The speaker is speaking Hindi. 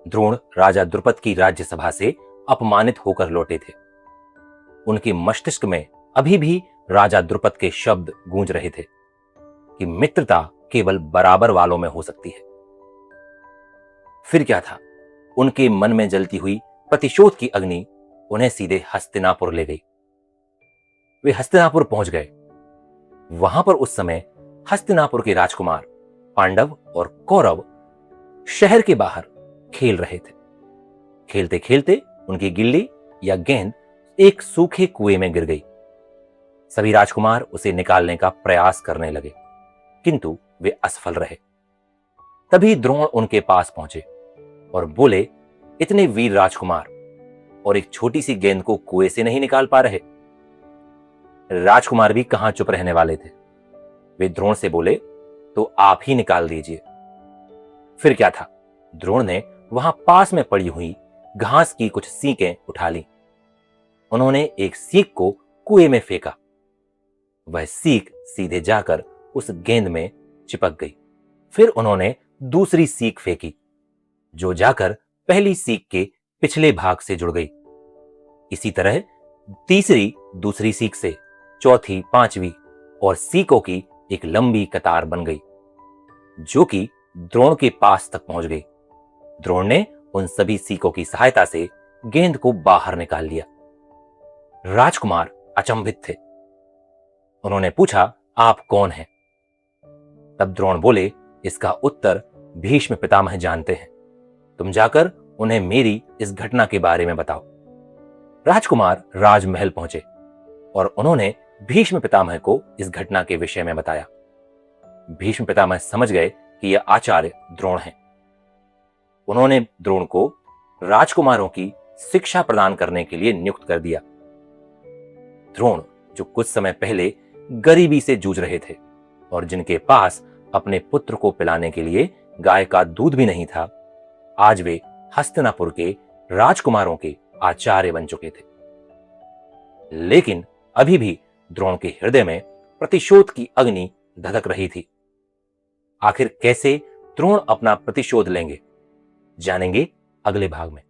द्रोण राजा द्रुपद की राज्यसभा से अपमानित होकर लौटे थे। उनके मस्तिष्क में अभी भी राजा द्रुपद के शब्द गूंज रहे थे कि मित्रता केवल बराबर वालों में हो सकती है। फिर क्या था, उनके मन में जलती हुई प्रतिशोध की अग्नि उन्हें सीधे हस्तिनापुर ले गई। वे हस्तिनापुर पहुंच गए। वहां पर उस समय हस्तिनापुर के राजकुमार पांडव और कौरव शहर के बाहर खेल रहे थे। खेलते खेलते उनकी गिल्ली या गेंद एक सूखे कुएं में गिर गई। सभी राजकुमार उसे निकालने का प्रयास करने लगे, किंतु वे असफल रहे। तभी द्रोण उनके पास पहुंचे और बोले, इतने वीर राजकुमार और एक छोटी सी गेंद को कुएं से नहीं निकाल पा रहे। राजकुमार भी कहां चुप रहने वाले थे। वे द्रोण से बोले, तो आप ही निकाल दीजिए। फिर क्या था, द्रोण ने वहां पास में पड़ी हुई घास की कुछ सीकें उठा ली। उन्होंने एक सीक को कुएं में फेंका। वह सीक सीधे जाकर उस गेंद में चिपक गई। फिर उन्होंने दूसरी सीक फेंकी, जो जाकर पहली सीक के पिछले भाग से जुड़ गई। इसी तरह तीसरी दूसरी सीक से, चौथी पांचवी और सीकों की एक लंबी कतार बन गई, जो कि द्रोण के पास तक पहुंच गई। द्रोण ने उन सभी सीकों की सहायता से गेंद को बाहर निकाल लिया। राजकुमार अचंभित थे। उन्होंने पूछा, आप कौन हैं? तब द्रोण बोले, इसका उत्तर भीष्म पितामह जानते हैं। तुम जाकर उन्हें मेरी इस घटना के बारे में बताओ। राजकुमार राजमहल पहुंचे और उन्होंने भीष्म पितामह को इस घटना के विषय में बताया। भीष्म पितामह समझ गए कि यह आचार्य द्रोण हैं। उन्होंने द्रोण को राजकुमारों की शिक्षा प्रदान करने के लिए नियुक्त कर दिया। द्रोण, जो कुछ समय पहले गरीबी से जूझ रहे थे और जिनके पास अपने पुत्र को पिलाने के लिए गाय का दूध भी नहीं था, आज वे हस्तिनापुर के राजकुमारों के आचार्य बन चुके थे। लेकिन अभी भी द्रोण के हृदय में प्रतिशोध की अग्नि धधक रही थी। आखिर कैसे द्रोण अपना प्रतिशोध लेंगे, जानेंगे अगले भाग में।